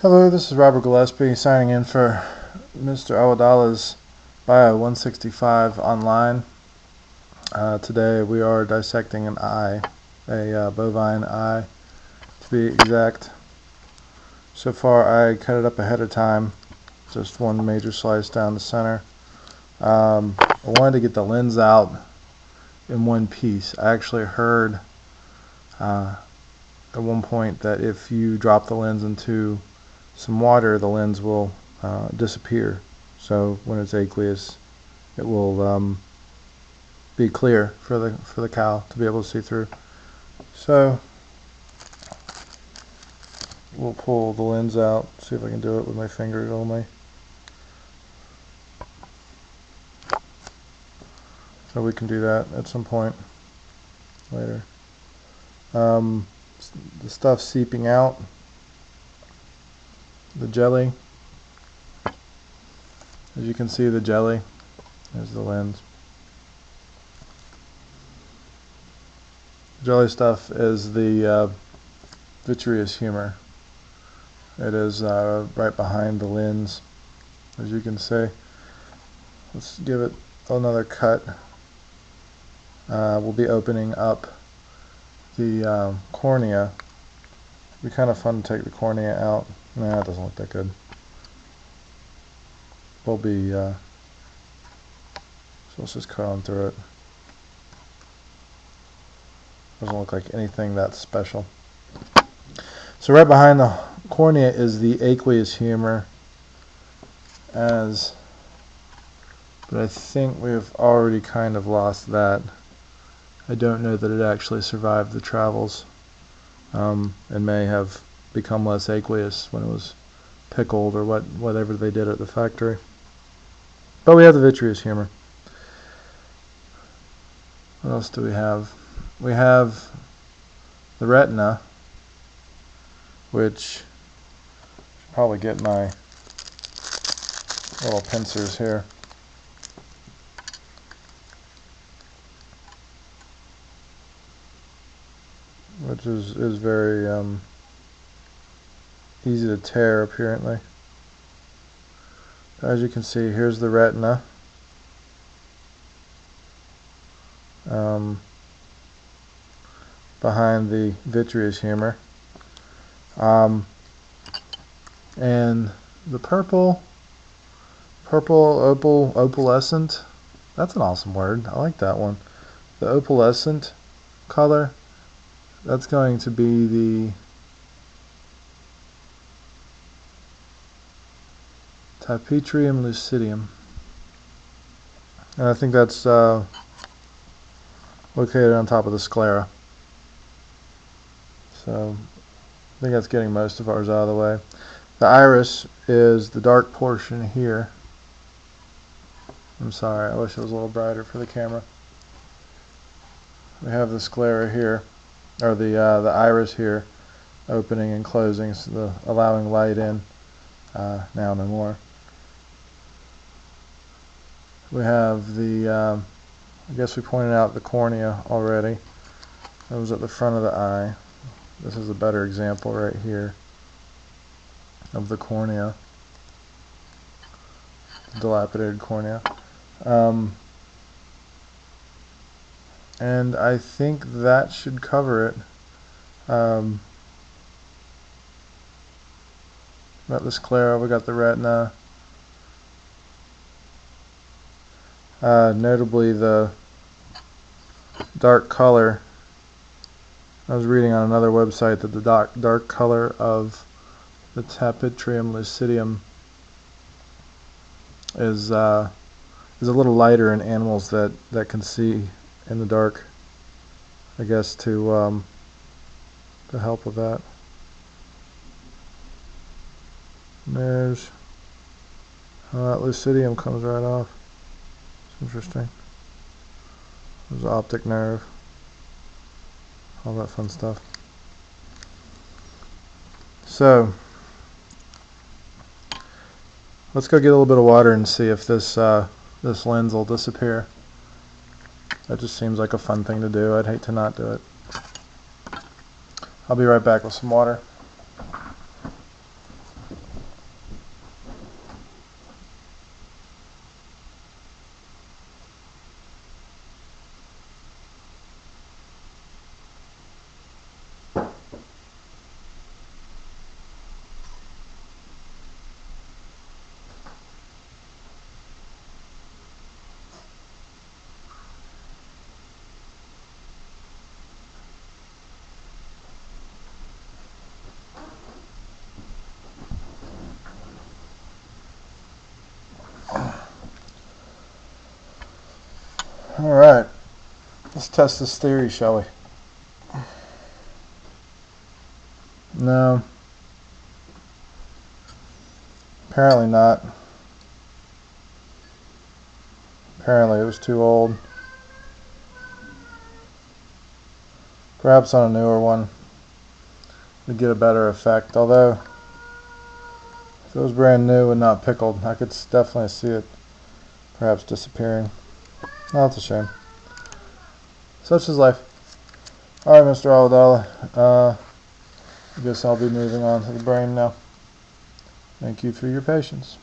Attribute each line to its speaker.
Speaker 1: Hello, this is Robert Gillespie signing in for Mr. Awadala's Bio 165 online. Today we are dissecting an eye, a bovine eye to be exact. So far I cut it up ahead of time, just one major slice down the center. I wanted to get the lens out in one piece. I actually heard at one point that if you drop the lens into some water, the lens will disappear. So when it's aqueous, it will be clear for the cow to be able to see through. So we'll pull the lens out, see if I can do it with my fingers only. So we can do that at some point later. The stuff seeping out, the jelly. As you can see, the jelly, there's the lens. Jelly stuff is the vitreous humor. It is right behind the lens, as you can see. Let's give it another cut. We'll be opening up the cornea. It'll be kind of fun to take the cornea out. Nah, it doesn't look that good. We'll be, so let's just cut on through it. Doesn't look like anything that special. So right behind the cornea is the aqueous humor, but I think we've already kind of lost that. I don't know that it actually survived the travels, and may have become less aqueous when it was pickled or whatever they did at the factory. But we have the vitreous humor. What else do we have? We have the retina, which should probably get my little pincers here. Which is very easy to tear, apparently. As you can see, here's the retina. Behind the vitreous humor. And the purple opalescent, that's an awesome word. I like that one. The opalescent color, that's going to be the Tapetrium lucidium. And I think that's located on top of the sclera. So I think that's getting most of ours out of the way. The iris is the dark portion here. I'm sorry, I wish it was a little brighter for the camera. We have the sclera here, or the iris here, opening and closing, so allowing light in. Now no more. We have the, I guess we pointed out the cornea already. That was at the front of the eye. This is a better example right here of the cornea, dilapidated cornea. And I think that should cover it. Got the sclera, we got the retina. Notably the dark color. I was reading on another website that the dark color of the Tapetrium lucidium is a little lighter in animals that can see in the dark. I guess to help with that. And there's how that lucidium comes right off. It's interesting. There's the optic nerve. All that fun stuff. So let's go get a little bit of water and see if this lens will disappear. That just seems like a fun thing to do. I'd hate to not do it. I'll be right back with some water. Alright, let's test this theory, shall we? No. Apparently not. Apparently it was too old. Perhaps on a newer one we'd get a better effect. Although, if it was brand new and not pickled, I could definitely see it perhaps disappearing. Oh, that's a shame. Such is life. Alright, Mr. Awadala. I guess I'll be moving on to the brain now. Thank you for your patience.